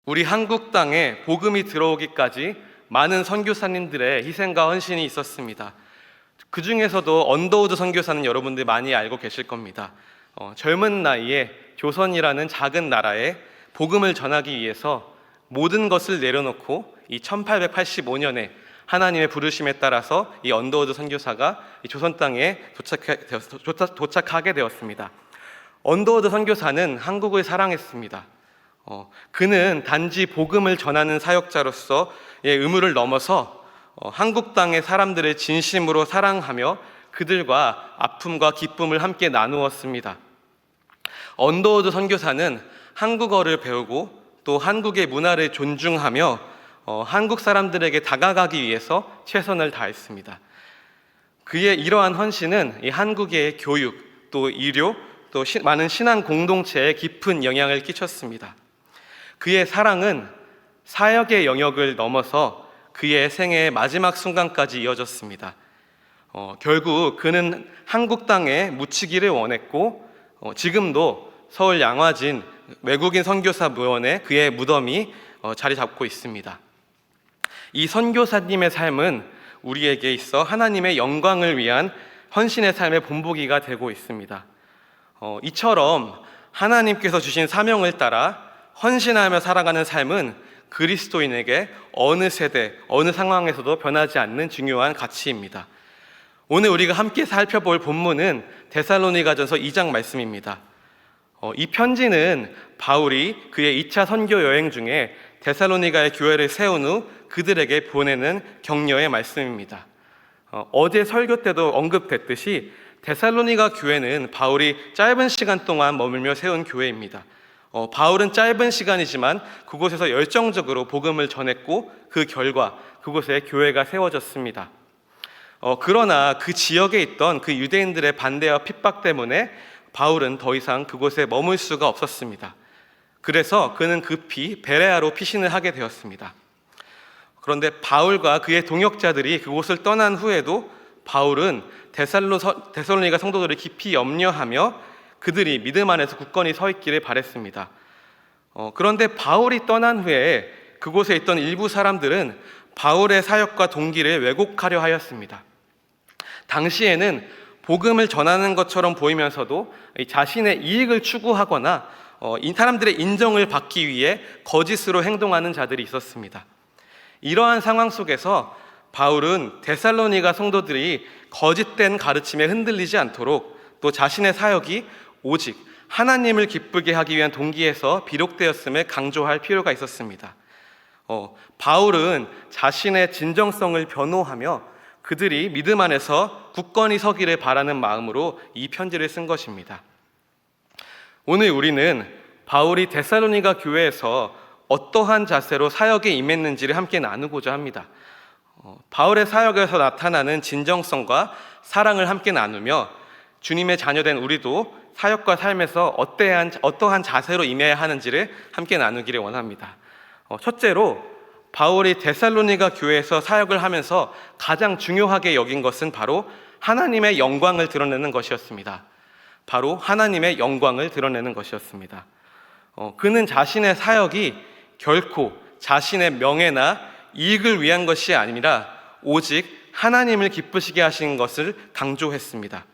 우리 한국 땅에 복음이 들어오기까지 많은 선교사님들의 희생과 헌신이 있었습니다. 그 중에서도 언더우드 선교사는 여러분들 많이 알고 계실 겁니다. 젊은 나이에 조선이라는 작은 나라에 복음을 전하기 위해서 모든 것을 내려놓고 이 1885년에 하나님의 부르심에 따라서 이 언더우드 선교사가 이 조선 땅에 도착하게 되었습니다. 언더우드 선교사는 한국을 사랑했습니다. 그는 단지 복음을 전하는 사역자로서의 의무를 넘어서 한국 땅의 사람들을 진심으로 사랑하며 그들과 아픔과 기쁨을 함께 나누었습니다. 언더우드 선교사는 한국어를 배우고 또 한국의 문화를 존중하며 한국 사람들에게 다가가기 위해서 최선을 다했습니다. 그의 이러한 헌신은 이 한국의 교육, 또 의료, 또 많은 신앙 공동체에 깊은 영향을 끼쳤습니다. 그의 사랑은 사역의 영역을 넘어서 그의 생애의 마지막 순간까지 이어졌습니다. 결국 그는 한국 땅에 묻히기를 원했고 지금도 서울 양화진 외국인 선교사 묘원에 그의 무덤이 자리 잡고 있습니다. 이 선교사님의 삶은 우리에게 있어 하나님의 영광을 위한 헌신의 삶의 본보기가 되고 있습니다. 이처럼 하나님께서 주신 사명을 따라 헌신하며 살아가는 삶은 그리스도인에게 어느 세대, 어느 상황에서도 변하지 않는 중요한 가치입니다. 오늘 우리가 함께 살펴볼 본문은 데살로니가전서 2장 말씀입니다. 이 편지는 바울이 그의 2차 선교 여행 중에 데살로니가의 교회를 세운 후 그들에게 보내는 격려의 말씀입니다. 어제 설교 때도 언급됐듯이 데살로니가 교회는 바울이 짧은 시간 동안 머물며 세운 교회입니다. 바울은 짧은 시간이지만 그곳에서 열정적으로 복음을 전했고 그 결과 그곳에 교회가 세워졌습니다. 그러나 그 지역에 있던 그 유대인들의 반대와 핍박 때문에 바울은 더 이상 그곳에 머물 수가 없었습니다. 그래서 그는 급히 베레아로 피신을 하게 되었습니다. 그런데 바울과 그의 동역자들이 그곳을 떠난 후에도 바울은 데살로니가 성도들을 깊이 염려하며 그들이 믿음 안에서 굳건히 서 있기를 바랬습니다. 그런데 바울이 떠난 후에 그곳에 있던 일부 사람들은 바울의 사역과 동기를 왜곡하려 하였습니다. 당시에는 복음을 전하는 것처럼 보이면서도 자신의 이익을 추구하거나 이 사람들의 인정을 받기 위해 거짓으로 행동하는 자들이 있었습니다. 이러한 상황 속에서 바울은 데살로니가 성도들이 거짓된 가르침에 흔들리지 않도록 또 자신의 사역이 오직 하나님을 기쁘게 하기 위한 동기에서 비록되었음을 강조할 필요가 있었습니다. 바울은 자신의 진정성을 변호하며 그들이 믿음 안에서 굳건히 서기를 바라는 마음으로 이 편지를 쓴 것입니다. 오늘 우리는 바울이 데살로니가 교회에서 어떠한 자세로 사역에 임했는지를 함께 나누고자 합니다. 바울의 사역에서 나타나는 진정성과 사랑을 함께 나누며 주님의 자녀된 우리도 사역과 삶에서 어떠한 자세로 임해야 하는지를 함께 나누기를 원합니다. 첫째로 바울이 데살로니가 교회에서 사역을 하면서 가장 중요하게 여긴 것은 바로 하나님의 영광을 드러내는 것이었습니다. 바로 하나님의 영광을 드러내는 것이었습니다. 그는 자신의 사역이 결코 자신의 명예나 이익을 위한 것이 아니라 오직 하나님을 기쁘시게 하신 것을 강조했습니다.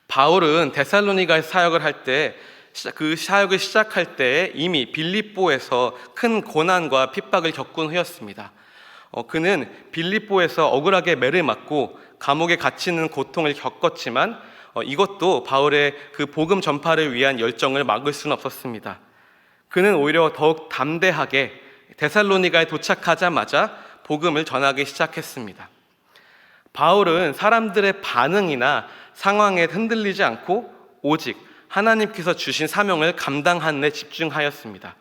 바울은 데살로니가의 사역을 할 때, 그 사역을 시작할 때 이미 빌립보에서 큰 고난과 핍박을 겪은 후였습니다. 그는 빌립보에서 억울하게 매를 맞고 감옥에 갇히는 고통을 겪었지만 이것도 바울의 그 복음 전파를 위한 열정을 막을 수는 없었습니다. 그는 오히려 더욱 담대하게 데살로니가에 도착하자마자 복음을 전하기 시작했습니다. 바울은 사람들의 반응이나 상황에 흔들리지 않고 오직 하나님께서 주신 사명을 감당하는 데 집중하였습니다.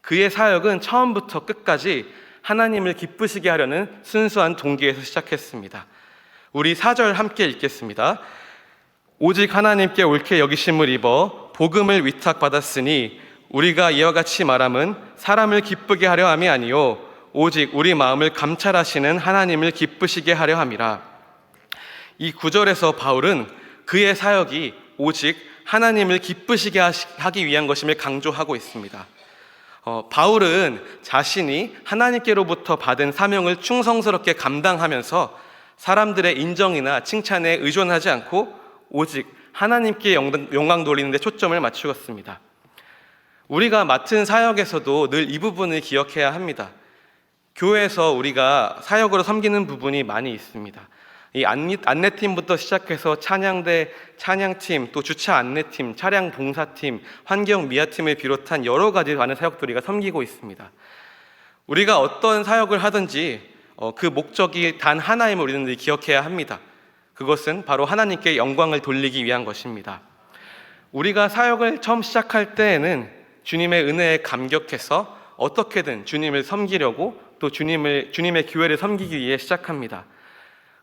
그의 사역은 처음부터 끝까지 하나님을 기쁘시게 하려는 순수한 동기에서 시작했습니다. 우리 4절 함께 읽겠습니다. 오직 하나님께 옳게 여기심을 입어 복음을 위탁받았으니 우리가 이와 같이 말함은 사람을 기쁘게 하려 함이 아니요 오직 우리 마음을 감찰하시는 하나님을 기쁘시게 하려 함이라. 이 구절에서 바울은 그의 사역이 오직 하나님을 기쁘시게 하기 위한 것임을 강조하고 있습니다. 바울은 자신이 하나님께로부터 받은 사명을 충성스럽게 감당하면서 사람들의 인정이나 칭찬에 의존하지 않고 오직 하나님께 영광 돌리는 데 초점을 맞추었습니다. 우리가 맡은 사역에서도 늘 이 부분을 기억해야 합니다. 교회에서 우리가 사역으로 섬기는 부분이 많이 있습니다. 이 안내팀부터 시작해서 찬양대, 찬양팀, 또 주차 안내팀, 차량 봉사팀, 환경 미화팀을 비롯한 여러 가지 많은 사역들을 우리가 섬기고 있습니다. 우리가 어떤 사역을 하든지 그 목적이 단 하나임을 우리는 늘 기억해야 합니다. 그것은 바로 하나님께 영광을 돌리기 위한 것입니다. 우리가 사역을 처음 시작할 때에는 주님의 은혜에 감격해서 어떻게든 주님을 섬기려고 또 주님의 교회를 섬기기 위해 시작합니다.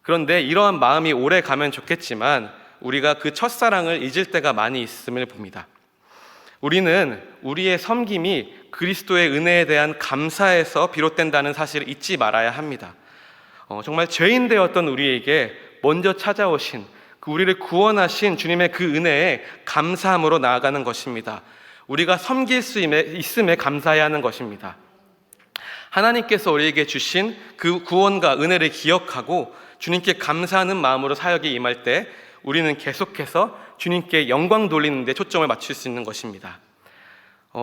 그런데 이러한 마음이 오래 가면 좋겠지만 우리가 그 첫사랑을 잊을 때가 많이 있음을 봅니다. 우리는 우리의 섬김이 그리스도의 은혜에 대한 감사에서 비롯된다는 사실을 잊지 말아야 합니다. 정말 죄인 되었던 우리에게 먼저 찾아오신 우리를 구원하신 주님의 그 은혜에 감사함으로 나아가는 것입니다. 우리가 섬길 수 있음에 감사해야 하는 것입니다. 하나님께서 우리에게 주신 그 구원과 은혜를 기억하고 주님께 감사하는 마음으로 사역에 임할 때 우리는 계속해서 주님께 영광 돌리는 데 초점을 맞출 수 있는 것입니다.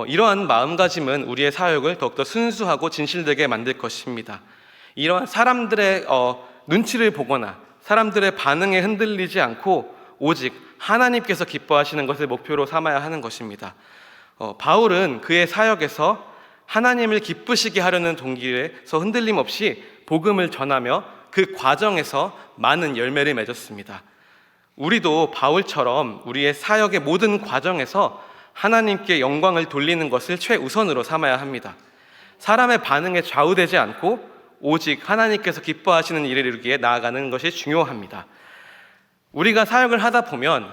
이러한 마음가짐은 우리의 사역을 더욱더 순수하고 진실되게 만들 것입니다. 이러한 사람들의 눈치를 보거나 사람들의 반응에 흔들리지 않고 오직 하나님께서 기뻐하시는 것을 목표로 삼아야 하는 것입니다. 바울은 그의 사역에서 하나님을 기쁘시게 하려는 동기에서 흔들림 없이 복음을 전하며 그 과정에서 많은 열매를 맺었습니다. 우리도 바울처럼 우리의 사역의 모든 과정에서 하나님께 영광을 돌리는 것을 최우선으로 삼아야 합니다. 사람의 반응에 좌우되지 않고 오직 하나님께서 기뻐하시는 일을 이루기에 나아가는 것이 중요합니다. 우리가 사역을 하다 보면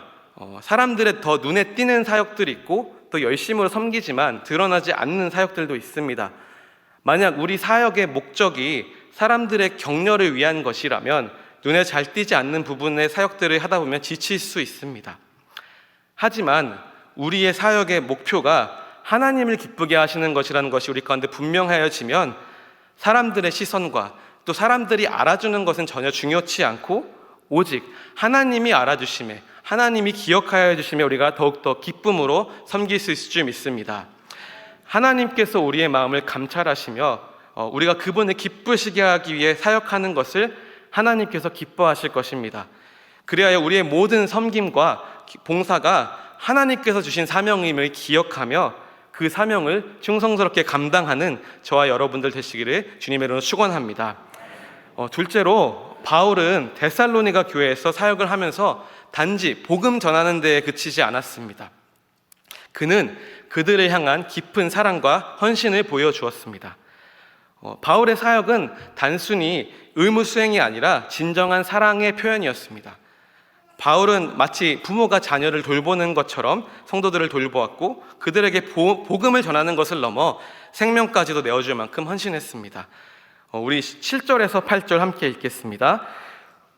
사람들의 더 눈에 띄는 사역들이 있고 또 열심으로 섬기지만 드러나지 않는 사역들도 있습니다. 만약 우리 사역의 목적이 사람들의 격려를 위한 것이라면 눈에 잘 띄지 않는 부분의 사역들을 하다 보면 지칠 수 있습니다. 하지만 우리의 사역의 목표가 하나님을 기쁘게 하시는 것이라는 것이 우리 가운데 분명하여지면 사람들의 시선과 또 사람들이 알아주는 것은 전혀 중요치 않고 오직 하나님이 알아주심에 하나님이 기억하여 주심에 우리가 더욱더 기쁨으로 섬길 수 있을 줄 믿습니다. 하나님께서 우리의 마음을 감찰하시며 우리가 그분을 기쁘시게 하기 위해 사역하는 것을 하나님께서 기뻐하실 것입니다. 그리하여 우리의 모든 섬김과 봉사가 하나님께서 주신 사명임을 기억하며 그 사명을 충성스럽게 감당하는 저와 여러분들 되시기를 주님의 이름으로 축원합니다. 둘째로 바울은 데살로니가 교회에서 사역을 하면서 단지 복음 전하는 데에 그치지 않았습니다. 그는 그들을 향한 깊은 사랑과 헌신을 보여주었습니다. 바울의 사역은 단순히 의무 수행이 아니라 진정한 사랑의 표현이었습니다. 바울은 마치 부모가 자녀를 돌보는 것처럼 성도들을 돌보았고 그들에게 복음을 전하는 것을 넘어 생명까지도 내어줄 만큼 헌신했습니다. 우리 7절에서 8절 함께 읽겠습니다.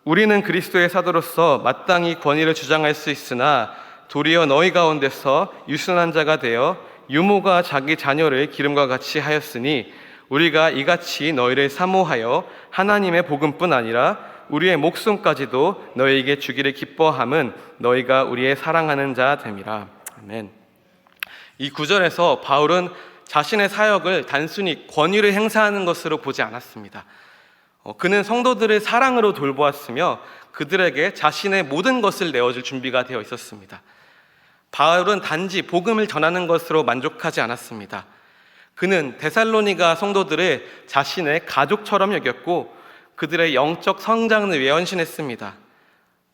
우리는 그리스도의 사도로서 마땅히 권위를 주장할 수 있으나 도리어 너희 가운데서 유순한 자가 되어 유모가 자기 자녀를 기름과 같이 하였으니 우리가 이같이 너희를 사모하여 하나님의 복음뿐 아니라 우리의 목숨까지도 너희에게 주기를 기뻐함은 너희가 우리의 사랑하는 자 됨이라. 아멘. 이 구절에서 바울은 자신의 사역을 단순히 권위를 행사하는 것으로 보지 않았습니다. 그는 성도들을 사랑으로 돌보았으며 그들에게 자신의 모든 것을 내어줄 준비가 되어 있었습니다. 바울은 단지 복음을 전하는 것으로 만족하지 않았습니다. 그는 데살로니가 성도들을 자신의 가족처럼 여겼고 그들의 영적 성장을 위해 헌신했습니다.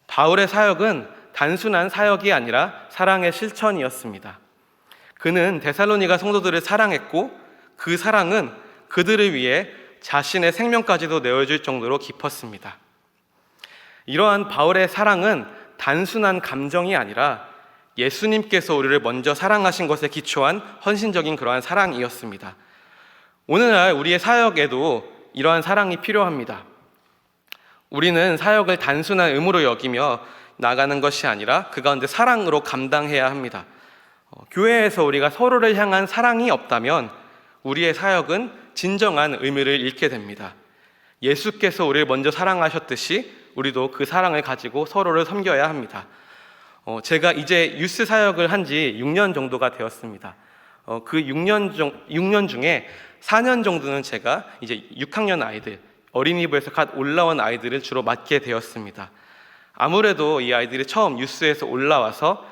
바울의 사역은 단순한 사역이 아니라 사랑의 실천이었습니다. 그는 데살로니가 성도들을 사랑했고 그 사랑은 그들을 위해 자신의 생명까지도 내어줄 정도로 깊었습니다. 이러한 바울의 사랑은 단순한 감정이 아니라 예수님께서 우리를 먼저 사랑하신 것에 기초한 헌신적인 그러한 사랑이었습니다. 오늘날 우리의 사역에도 이러한 사랑이 필요합니다. 우리는 사역을 단순한 의무로 여기며 나가는 것이 아니라 그 가운데 사랑으로 감당해야 합니다. 교회에서 우리가 서로를 향한 사랑이 없다면 우리의 사역은 진정한 의미를 잃게 됩니다. 예수께서 우리를 먼저 사랑하셨듯이 우리도 그 사랑을 가지고 서로를 섬겨야 합니다. 제가 이제 유스 사역을 한 지 6년 정도가 되었습니다. 그 6년 중에 4년 정도는 제가 이제 6학년 아이들, 어린이부에서 갓 올라온 아이들을 주로 맡게 되었습니다. 아무래도 이 아이들이 처음 유스에서 올라와서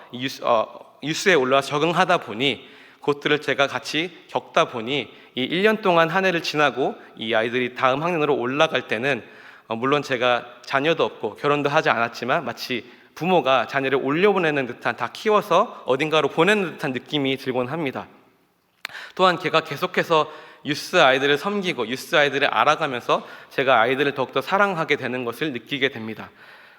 유스에 올라와서 적응하다 보니 그것들을 제가 같이 겪다 보니 이 1년 동안 한 해를 지나고 이 아이들이 다음 학년으로 올라갈 때는 물론 제가 자녀도 없고 결혼도 하지 않았지만 마치 부모가 자녀를 올려보내는 듯한, 다 키워서 어딘가로 보내는 듯한 느낌이 들곤 합니다. 또한 제가 계속해서 유스 아이들을 섬기고 유스 아이들을 알아가면서 제가 아이들을 더욱더 사랑하게 되는 것을 느끼게 됩니다.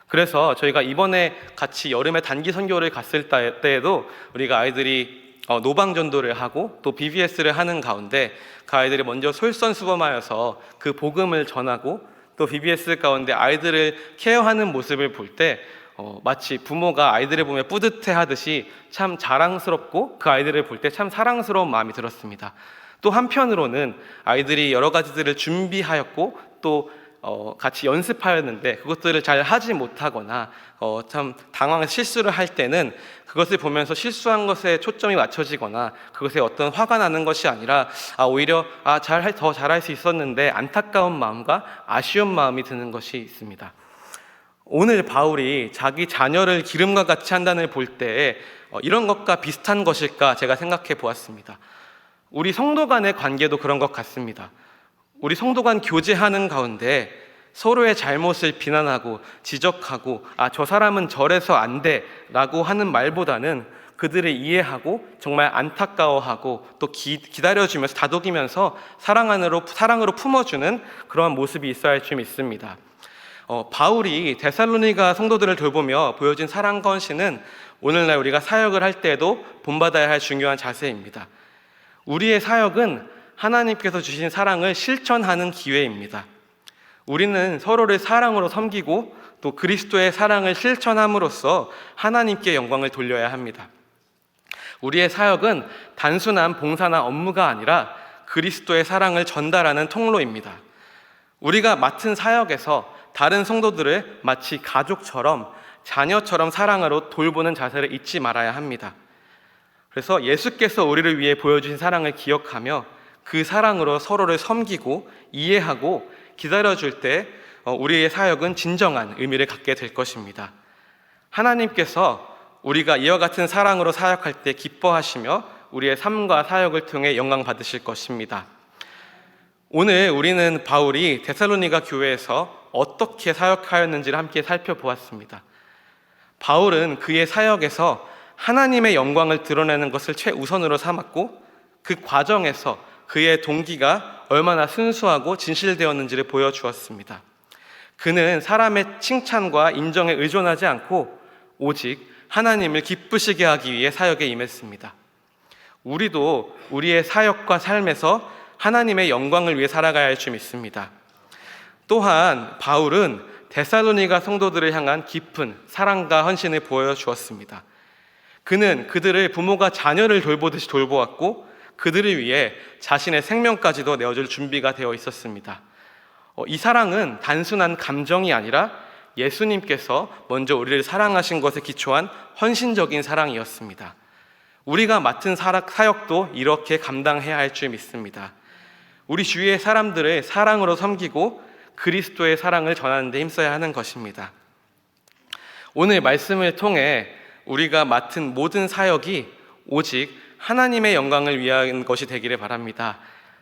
그래서 저희가 이번에 같이 여름에 단기 선교를 갔을 때에도 우리가 아이들이 노방전도를 하고 또 BBS를 하는 가운데 그 아이들이 먼저 솔선수범하여서 그 복음을 전하고 또 BBS 가운데 아이들을 케어하는 모습을 볼 때 마치 부모가 아이들을 보며 뿌듯해하듯이 참 자랑스럽고 그 아이들을 볼 때 참 사랑스러운 마음이 들었습니다. 또 한편으로는 아이들이 여러 가지들을 준비하였고 또 같이 연습하였는데 그것들을 잘 하지 못하거나 참 당황해서 실수를 할 때는 그것을 보면서 실수한 것에 초점이 맞춰지거나 그것에 어떤 화가 나는 것이 아니라 오히려 더 잘할 수 있었는데 안타까운 마음과 아쉬운 마음이 드는 것이 있습니다. 오늘 바울이 자기 자녀를 기름과 같이 한다는 볼 때 이런 것과 비슷한 것일까 제가 생각해 보았습니다. 우리 성도 간의 관계도 그런 것 같습니다. 우리 성도 간 교제하는 가운데 서로의 잘못을 비난하고 지적하고 저 사람은 저래서 안 돼 라고 하는 말보다는 그들을 이해하고 정말 안타까워하고 또 기다려주면서 다독이면서 사랑으로 품어주는 그런 모습이 있어야 할 줄 믿습니다. 바울이 데살로니가 성도들을 돌보며 보여준 사랑과 헌신은 오늘날 우리가 사역을 할 때에도 본받아야 할 중요한 자세입니다. 우리의 사역은 하나님께서 주신 사랑을 실천하는 기회입니다. 우리는 서로를 사랑으로 섬기고 또 그리스도의 사랑을 실천함으로써 하나님께 영광을 돌려야 합니다. 우리의 사역은 단순한 봉사나 업무가 아니라 그리스도의 사랑을 전달하는 통로입니다. 우리가 맡은 사역에서 다른 성도들을 마치 가족처럼 자녀처럼 사랑으로 돌보는 자세를 잊지 말아야 합니다. 그래서 예수께서 우리를 위해 보여주신 사랑을 기억하며 그 사랑으로 서로를 섬기고 이해하고 기다려줄 때 우리의 사역은 진정한 의미를 갖게 될 것입니다. 하나님께서 우리가 이와 같은 사랑으로 사역할 때 기뻐하시며 우리의 삶과 사역을 통해 영광 받으실 것입니다. 오늘 우리는 바울이 데살로니가 교회에서 어떻게 사역하였는지를 함께 살펴보았습니다. 바울은 그의 사역에서 하나님의 영광을 드러내는 것을 최우선으로 삼았고 그 과정에서 그의 동기가 얼마나 순수하고 진실되었는지를 보여주었습니다. 그는 사람의 칭찬과 인정에 의존하지 않고 오직 하나님을 기쁘시게 하기 위해 사역에 임했습니다. 우리도 우리의 사역과 삶에서 하나님의 영광을 위해 살아가야 할 줄 믿습니다. 또한 바울은 데살로니가 성도들을 향한 깊은 사랑과 헌신을 보여주었습니다. 그는 그들을 부모가 자녀를 돌보듯이 돌보았고 그들을 위해 자신의 생명까지도 내어줄 준비가 되어 있었습니다. 이 사랑은 단순한 감정이 아니라 예수님께서 먼저 우리를 사랑하신 것에 기초한 헌신적인 사랑이었습니다. 우리가 맡은 사역도 이렇게 감당해야 할 줄 믿습니다. 우리 주위의 사람들을 사랑으로 섬기고 그리스도의 사랑을 전하는 데 힘써야 하는 것입니다. 오늘 말씀을 통해 우리가 맡은 모든 사역이 오직 하나님의 영광을 위한 것이 되기를 바랍니다.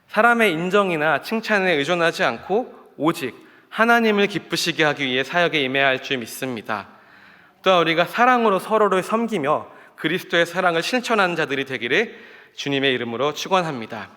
사람의 인정이나 칭찬에 의존하지 않고 오직 하나님을 기쁘시게 하기 위해 사역에 임해야 할 줄 믿습니다. 또한 우리가 사랑으로 서로를 섬기며 그리스도의 사랑을 실천하는 자들이 되기를 주님의 이름으로 축원합니다.